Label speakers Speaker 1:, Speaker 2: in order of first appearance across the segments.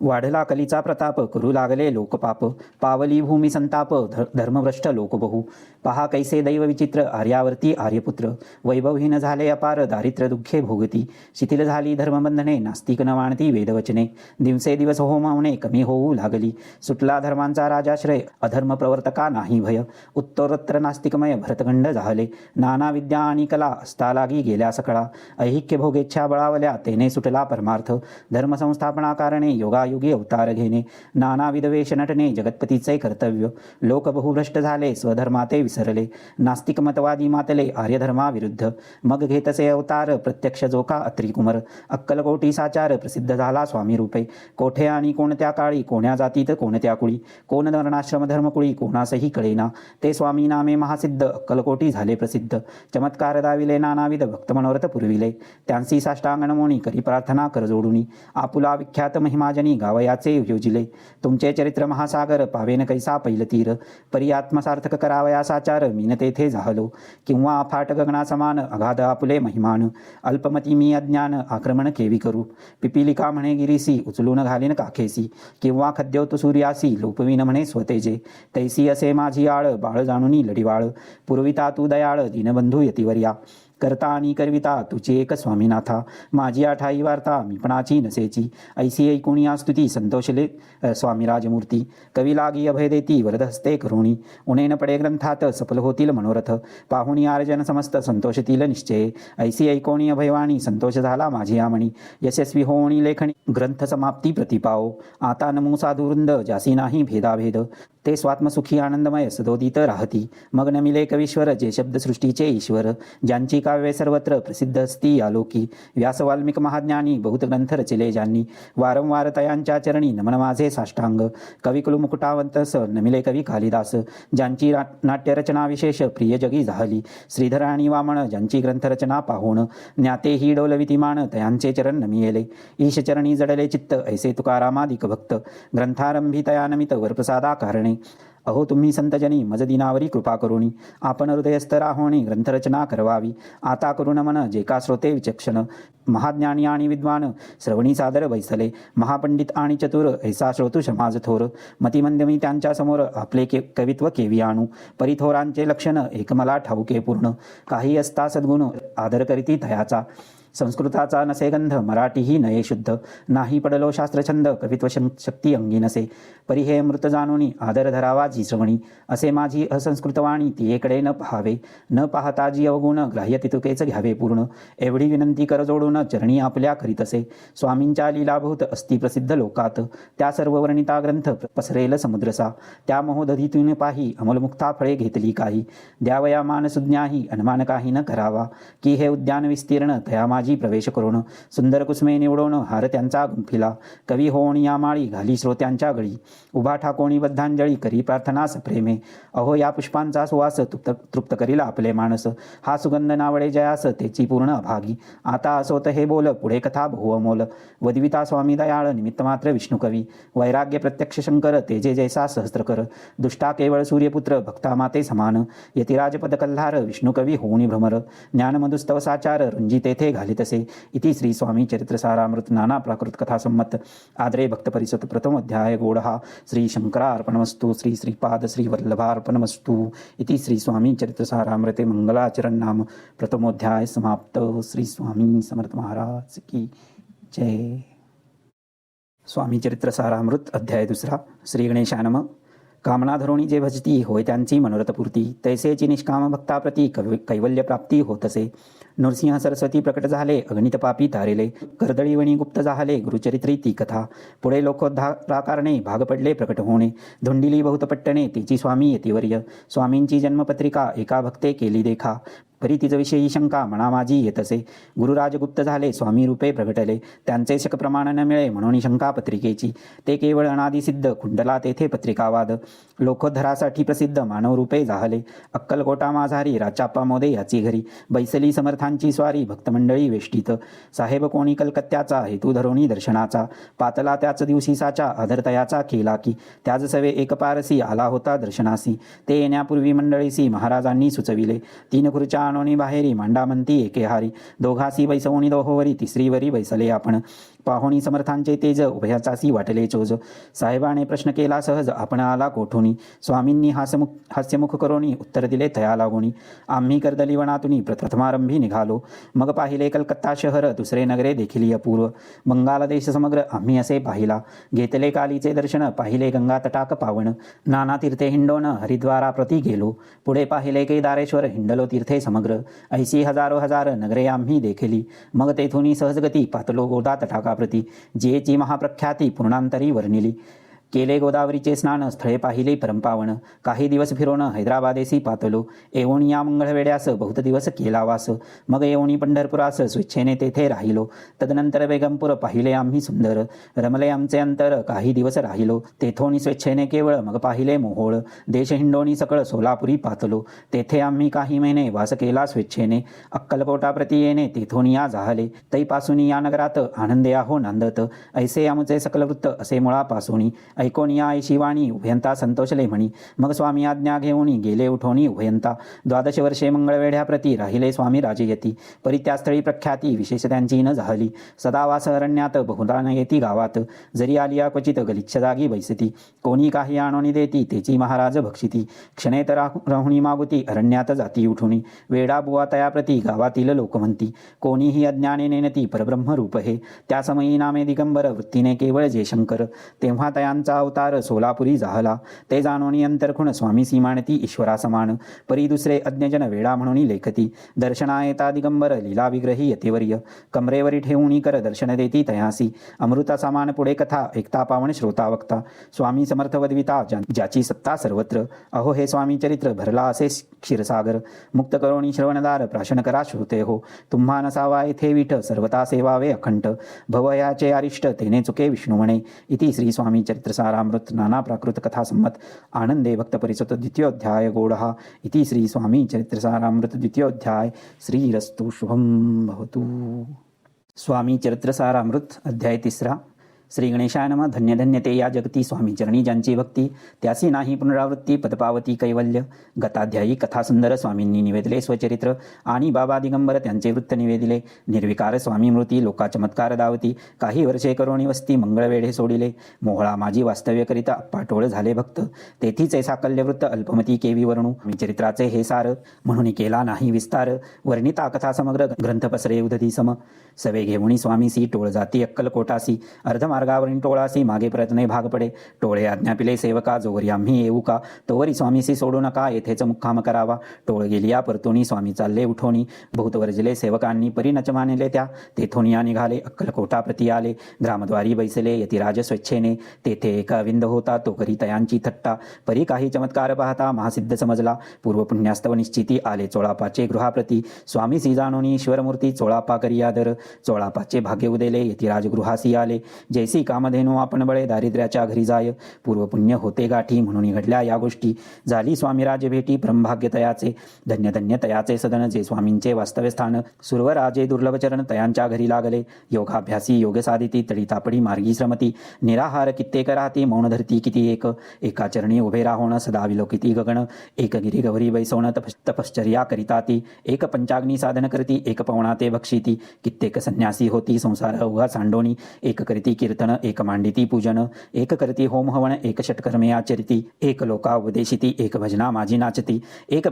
Speaker 1: वाढला कलीचा प्रताप, करू लागले लोकपाप, पावली भूमी संताप, धर्मभ्रष्ट लोक बहु. पहा कैसे दैव विचित्र, आर्यावर्ती आर्यपुत्र, वैभवहीन झाले अपार, दारिद्र्य दुःखे भोगती. शिथिल झाली धर्मबंधने, नास्तिक न मानती वेदवचने. दिवसेदिवस होमावणे कमी होऊ लागली, सुटला धर्मांचा राजाश्रय, अधर्म प्रवर्तका नाही भय. उत्तरोत्तर नास्तिकमय भरतखंड झाले, नाना विद्या आणि कला असता लागी गेल्या सकळा. ऐहिक्य भोगेच्छा बळावल्या, तेने सुटला परमार्थ. धर्मसंस्थापना कारणे योगायुगी अवतार घेणे, नानाविध वेश नटणे जगतपतीचे कर्तव्य. लोक बहुभ्रष्ट झाले, स्वधर्माते विसरले, नास्तिक मतवादी मातले आर्यधर्माविरुद्ध. मग घेतसे अवतार, प्रत्यक्ष जोका अत्रिकुमर. अक्कलकोटी साचार, प्रसिद्ध झाला स्वामी रूपे. कोठे आणि कोणत्या काळी, कोण्या जातीत कोणत्या कुळी, कोण वर्णाश्रम धर्मकुळी कोणासही कळेना. ते स्वामी नामे महासिद्ध, अक्कलकोटी झाले प्रसिद्ध. चमत्कार दाविले नानाविध, भक्त मनोरथ पुरविले. त्यांसी साष्टांग नमोनी, करी प्रार्थना कर जोडुनी. आपुला विख्यात महिमाजनी, गावयाचे योजिले. तुमचे चरित्र महासागर, पावेन कैसा पैलतीर. परी आत्मसार्थक करावया साचार, मीन तेथे झालो. किंवा अफाट गगना समान, अगाध आपुले महिमान. अल्पमती मी अज्ञान, आक्रमण केवी करू. पिपिलिका म्हणे गिरीसी, उचलून घालीन काखेसी. किंवा खद्योत सूर्यासी, लोपवीन म्हणे स्वतेजे. तैसी असे माझी आळ, बाळ जाणुनी लढिवाळ. पुरविता तू दयाळ, दीनबंधू यतिवर्या. करता आणि करविता तुझी एक स्वामीनाथा. माझी आठाई वार्ता, मीपणाची नसेची. ऐसी ऐकुणी स्तुती, संतोषले स्वामी राजमूर्ती. कवी लागी अभय देती, वरदहस्ते करुणी. उणेन पडे ग्रंथात, सफल होतील मनोरथ. पाहुणी आर्जन समस्त, संतोषतील निश्चये. ऐसी ऐकोणी अभयवाणी, संतोष झाला माझी आमणी. यशस्वी होणी लेखणी, ग्रंथ समाप्ती प्रतिपाओ. आता नमू साधुवृंद, जासी नाही भेदाभेद. ते स्वात्मसुखी आनंदमय सदोदित राहती. मग नमिले कवीश्वर, जे शब्दसृष्टीचे ईश्वर. ज्यांची काव्ये सर्वत्र प्रसिद्ध असती आलोकी. व्यास वाल्मिक महाज्ञानी, बहुत ग्रंथ रचिले ज्यांनी. वारंवार तयांच्या चरणी, नमन माझे साष्टांग. कविकुलु मुकुटावंतस, नमिले कवी कालिदास. ज्यांची नाट्यरचना विशेष, प्रिय जगी झाली. श्रीधर आणि वामन, ज्यांची ग्रंथरचना पाहून. ज्ञाते ही डोलवितिमान, तयांचे चरण नमियेले. ईशचरणी जडले चित्त, ऐसे तुकारामादिक भक्त. ग्रंथारंभी तया नमित, वरप्रसादा कारणे. अहो तुम्ही संतजनी, मज दिनावरी कृपा करुणी. आपण हृदयस्थ राहोणी, ग्रंथरचना करवावी. आता करुण मन, जे का श्रोते विचक्षण. महाज्ञानी आणि विद्वान, श्रवणी सादर बैसले. महापंडित आणि चतुर, ऐसा श्रोतू समाज थोर. मतिमंदमी त्यांच्या समोर, आपले कवित्व केवी आणू. परिथोरांचे लक्षण, एक मला ठाऊके पूर्ण. काही असता सद्गुण, आदर करीती तयाचा. संस्कृताचा नसे गंध, मराठीही नये शुद्ध. नाही पडलो शास्त्रछंद, कवित्व शक्ती अंगी नसे. परी हे मृत जाणुनी, आदर धरावा जी श्रवणी. असे माझी असंस्कृतवाणी, ती एकडे न पहावे. न पाहता जी अवगुण, ग्राह्य तितुकेच घ्यावे पूर्ण. एवढी विनंती कर जोडून, चरणी आपल्या करीतसे. स्वामींच्या लीलाभूत असती प्रसिद्ध लोकात. त्या सर्व वर्णिता ग्रंथ, पसरेल समुद्रसा. त्या महोदधीतून पाही, अमलमुक्ता फळे घेतली काही. द्यावया मान सुज्ञाही, अनुमान काही न करावा. की हे उद्यान विस्तीर्ण, तया माझी प्रवेश करून. सुंदर कुसमे निवडून, हार त्यांचा गुंफिला. कवी होणी या माळी, घाली श्रोत्यांच्या गळी. उभा ठाकोणी बद्धांजळी, करी प्रार्थना सप्रेमे. अहो या पुष्पांचा सुवास, तृप्त करील आपले मानस. हा सुगंध नावळे जयास, तेची पूर्ण अभागी. आता असोत हे बोल, पुढे कथा बहुअमोल. वदविता स्वामी दयाळ, निमित्त मात्र विष्णू कवी. वैराग्य प्रत्यक्ष शंकर, तेजे जैसा सहस्त्रकर. दुष्टा केवळ सूर्यपुत्र, भक्ता माते समान. यतिराजपद कल्हार, विष्णू कवी होऊनी भ्रमर. ज्ञानमधुस्तव साचार, रुंजी तेथे घालितसे. इति श्री स्वामी चरित्र सारामृत नाना प्राकृत कथा संमत. आदरे भक्त परिषद प्रथम अध्याय गोडहा. श्री शंकरार्पणमस्तु. श्री श्रीपाद श्री वल्लभार्पणमस्तु. इति श्री स्वामी चरित्र सारामृते मंगलाचरण नाम प्रथमोध्याय समाप्त. श्री स्वामी समर्थ महाराज की जय. स्वामी चरित्र सारामृत अध्याय दुसरा. श्री गणेशाय नमः. कामना धरोणी जे भजती, होय त्यांची मनोरथपूर्ती. तैसेची निष्काम भक्ताप्रती, कैवल्य प्राप्ती होतसे. नृसिंह सरस्वती प्रकट झाले, अगणित पापी तारेले. कर्दळीवणी गुप्त झाले, गुरुचरित्री ती कथा. पुढे लोकोद्धाराकारणे, भाग पडले प्रकट होणे. धुंडिली बहुत पट्टणे, तिची स्वामी यतिवर्य. स्वामींची जन्मपत्रिका, एका भक्ते केली देखा. परी तिजविषयी शंका, मना माझी येतसे. गुरुराजगुप्त झाले, स्वामी रूपे प्रगटले. त्यांचे शक प्रमाण न मिळे, म्हणून शंका पत्रिकेची. ते केवळ अनादिसिद्ध, कुंडला तेथे पत्रिकावाद. लोकोद्धरासाठी प्रसिद्ध, मानव रूपे जाहले. अक्कलकोटा माझारी, राचाप्पा मोदे याची घरी. बैसली समर्थांची स्वारी, भक्तमंडळी वेष्टीत. साहेब कोणी कलकत्त्याचा, हेतू धरोणी दर्शनाचा. पातला त्याच दिवशी साचा, आदरतयाचा केला की. त्याच सवे एक पारसी, आला होता दर्शनासी. ते येण्यापूर्वी मंडळीसी, महाराजांनी सुचविले. 3 खुर्च्या आणोनी बाहेरी मांडा म्हणती एके हारी, दोघासी बैसवणी दोहोवरी तिसरीवरी बैसले आपण, पाहोणी समर्थांचे तेज उभयाचासी वाटले चोज, साहेबाने प्रश्न केला सहज आपण आला कोठुनी, स्वामींनी हास्यमुख करोनी उत्तर दिले तया लागोनी, आम्ही कर्दलीवनातुनी प्रथमारंभी निघालो, मग पाहिले कलकत्ता शहर दुसरे नगरे देखील अपूर्व, बंगाल देश समग्र आम्ही असे पाहिला, घेतले कालीचे दर्शन पाहिले गंगा तटाक पावन, नाना तीर्थे हिंडोन हरिद्वारा प्रती गेलो, पुढे पाहिले केदारेश्वर हिंडलो तीर्थे समग्र, ऐशी हजारो हजार नगरे आम्ही देखली, मग तेथुनी सहजगती पातलो गोदा तटाका प्रती, जेची महाप्रख्याती पूर्णांतरी वर्णिली, केले गोदावरीचे स्नान स्थळे पाहिले परंपावन, काही दिवस फिरोन हैदराबादेसी पातलो, येऊन या मंगळवेड्यास बहुत दिवस केला वास, मग येऊनी पंढरपुरास स्वेच्छेने तेथे राहिलो, तदनंतर बेगमपूर पाहिले आम्ही सुंदर, रमले आमचे अंतर काही दिवस राहिलो, तेथोनी स्वेच्छेने केवळ मग पाहिले मोहोळ, देश हिंडोनी सकळ सोलापुरी पातलो, तेथे आम्ही काही महिने वास केला स्वेच्छेने, अक्कलकोटा प्रती येणे तेथोनी या जाहले, तैपासून या नगरात आनंदे आहो नांदत, ऐसे आमचे सकल वृत्त असे मुळापासूनी, ऐकोनिया ऐशी वाणी उभयंता संतोषले म्हणी, मग स्वामी आज्ञा घेऊनी गेले उठोनी उभयंता, 12 वर्षे मंगळवेढ्याप्रती राहिले स्वामी राजयती, परी त्या स्थळी प्रख्याती विशेष त्यांची न झाली, सदावास अरण्यात बहुधा न येती गावात, जरी आलिया क्वचित गलिच्छ जागी बैसती, कोणी काही आणोनी देती तेची महाराज भक्षिती, क्षणेत राहुणी मागुती अरण्यात जाती उठुनी, वेडा बुवा तयाप्रती गावातील लोक म्हणती, कोणीही अज्ञाने नेनती परब्रह्म रूप हे, त्या समयी नामे दिगंबर वृत्तीने केवळ जे शंकर, तेव्हा तयांचा अवतार सोलापुरी जाहला, ते जाणोनी अंतरखुण स्वामी सीमाणती ईश्वरा समान, परी दुसरे अज्ञजन वेडा म्हणून लेखती, दर्शना येता दिगंबर लीला विग्रही यतिवर्य, कमरेवरी ठेवूनी कर दर्शन देती तयासी, अमृता समान पुढे कथा ऐकता पावन श्रोता वक्ता, स्वामी समर्थ वदविता ज्याची सत्ता सर्वत्र, अहो हे स्वामी चरित्र भरला असे क्षीरसागर, मुक्त करोणी श्रवणदार प्राशन करा श्रोते हो, तुम्हा नसावा येथे विठ सर्वता सेवावे अखंड, भवयाचे अरिष्ट तेने चुके विष्णू म्हणे, इति श्री स्वामी चरित्र सारामृत नाना प्राकृत कथा सम्मत आनंदे भक्त परिसुत द्वितीयोध्याय गौडः इति श्री स्वामी चरित्र सारामृत द्वितीयोध्याय श्रीरस्तु शुभम भवतु। स्वामी चरित्र सारामृत अध्याय 3। श्री गणेशाय नमः। धन्य धन्य ते या जगती स्वामी चरणी ज्यांची भक्ती, त्यासी नाही पुनरावृत्ती पदपावती कैवल्य। गताध्यायी कथा सुंदर स्वामींनी निवेदले स्वचरित्र, आणि बाबा दिगंबर त्यांचे वृत्त निवेदिले। निर्विकार स्वामी मृती लोका चमत्कार दावती, काही वर्षे करोणी वस्ती मंगळवेढे सोडिले। मोहळा माझी वास्तव्य करिता पाटोळ झाले भक्त, तेथीच साकल्य वृत्त अल्पमती केवी वर्णू। मी चरित्राचे हे सार म्हणून केला नाही विस्तार, वर्णिता कथा समग्र ग्रंथ पसरे उदधी सम। सवे घेऊणी स्वामीसी टोळ जाती अक्कलकोटासी, अर्धमार्गावरील टोळासी मागे प्रयत्ने भाग पडे। टोळे आज्ञापिले सेवका, जोवरी आम्ही येऊ का, तोवरी स्वामीसी सोडू नका, येथेच मुक्काम करावा। टोळ गेलिया परतोनी स्वामी चालले उठोनी, बहुत वर्जले सेवकांनी परी नच मानिले त्या। तेथोनिया निघाले अक्कलकोटा प्रती आले, ग्रामद्वारी बैसले यतिराज स्वेच्छेने। तेथे एका विंद होता तो करी तयांची थट्टा, परी काही चमत्कार पाहता महासिद्ध समजला। पूर्व पुण्यास्तव निश्चिती आले चोळापाचे गृहाप्रती, स्वामीसी जाणोनी ईश्वरमूर्ती चोळापा करी आदर। चोळापाचे भाग्य उदेले यतिराज गृहासी आले, जैसी कामधेनू आपण बळे दारिद्र्याच्या घरी जाय। पूर्व पुण्य होते गाठी म्हणून घडल्या या गोष्टी, झाली स्वामीराज भेटी परमभाग्य तयाचे। धन्य धन्य तयाचे सदन जे स्वामींचे वास्तव्य स्थान, सुरवराजे दुर्लभ चरण तयांच्या घरी लागले। योगाभ्यासी योग साधिती तडी तापडी मार्गी श्रमती, निराहार कित्येक राहती मौन धरती किती एक। एका चरणी उभे राहोण सदा विलोकिती गगन, एक गिरी गौरी बैसवण तपश्चर्या करिता ती। एक पंचाग्नी साधन करती एक पवना ते भक्षिती, कित्येक संन्यासी होती संसार उगा सांडोनी। एक करीती कीर्तन एक मांडिती पूजन, एक करती होम हवन एक षटकर्मे आचरिती। एक लोका उपदेशिती एक भजना माझी नाचती, एक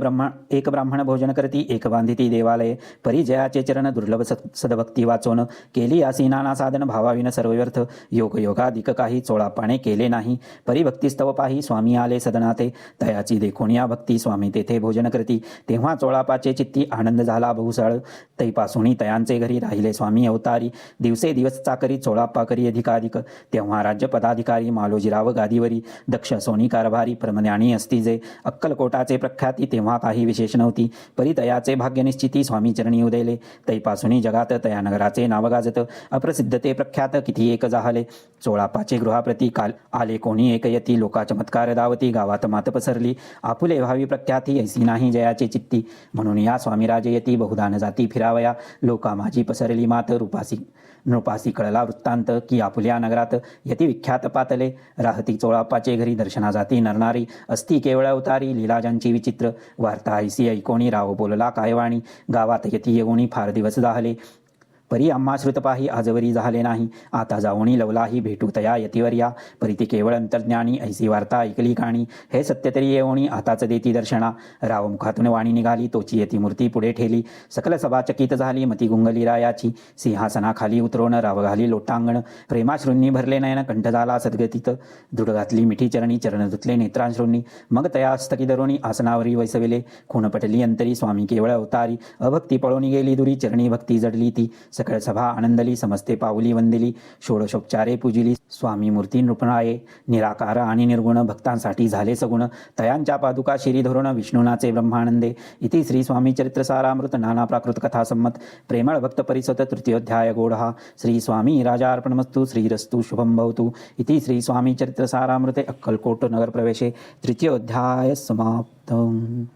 Speaker 1: ब्राह्मण भोजन करती एक बांधिती देवालय। परिजयाचे चरण दुर्लभ सदभक्ती वाचोन, केली आसी नाना साधन भावाविन सर्व व्यर्थ। योग योगाधिक काही चोळापाने केले नाही, परिभक्तीस्तव पाही स्वामी आले सदनाते। तयाची देखोन या भक्ती स्वामी तेथे भोजन करती, तेव्हा चोळापाचे चित्ती आनंद झाला बहुसाळ। तैपासूनी तयांचे घरी राहिले स्वामी अवतारी, दिवसे दिवस चाकरी चोळापा करी अधिकाधिक। तेव्हा राज्य पदाधिकारी मालोजीराव गादीवरी, दक्ष सोनी कारभारी परमज्ञानी असती जे। अक्कलकोटाचे प्रख्याती तेव्हा काही विशेष नव्हती, परी तयाचे भाग्य निश्चिती स्वामी चरणी उदेले। तैपासूनी जगात तया नगराचे नाव गाजत, अप्रसिद्ध ते प्रख्यात किती एक जाहले। चोळापाचे गृहाप्रती काल आले कोणी एक यती, लोका चमत्कार दावती गावात मात पसरली। आपुले व्हावी प्रख्याती ऐसी नाही जयाचे चित्ती, म्हणून या स्वामीराजे यती बहुधा न जाती फिरावया। लोका माझी पसरली मात, नृपासी कळला वृत्तांत की आपुले माहुल्या नगरात यती विख्यात पातले राहती चोळाप्पाचे घरी दर्शना जाती नरनारी असती केवळ अवतारी लीलाजांची विचित्र वार्ता ऐसी ऐकोणी राव बोलला कायवाणी गावात यती येऊनी फार दिवस जाहले परी आम्हा श्रुत पाही आजवरी झाले नाही आता जाऊनी लवलाही भेटू तया यतिवर्या परी ती केवळ अंतर्ज्ञानी ऐसी वार्ता ऐकली काणी हे सत्य तरी येऊनी आताच देती दर्शना राव मुखातून वाणी निघाली तोची यती मूर्ती पुढे ठेली सकल सभा चकित झाली मती गुंगली रायाची सिंहासनाखाली उतरवून राव घाली लोटांगण प्रेमाश्रूंनी भरले नयन कंठ झाला सद्गतीत दृढ घातली मिठी चरणी चरण धुतले नेत्रांश्रूंनी मग तया स्थकी धरुणी आसनावरी वैसविले खूण पटली अंतरी स्वामी केवळ अवतारी अभक्ती पळून गेली दुरी चरणी भक्ती जडली ती सकळ सभा आनंदली समस्ते पाऊली वंदिली षोडशोपचारे पूजिली स्वामी मूर्ती नृपणाये निराकार आणि निर्गुण भक्तांसाठी झाले सगुण तयांच्या पादुका शिरी धरून विष्णुनाचे ब्रह्मानंदे इति श्री स्वामी चरित्र सारामृत नाना प्राकृत कथा संमत प्रेमळ भक्त परिसत तृतीयोध्याय गोढा श्री स्वामी राजार्पणमस्तु श्रीरस्तु शुभं भवतु इति श्री स्वामी चरित्र सारामृते अक्कलकोट नगर प्रवेशे तृतीयोध्याय समाप्तम्.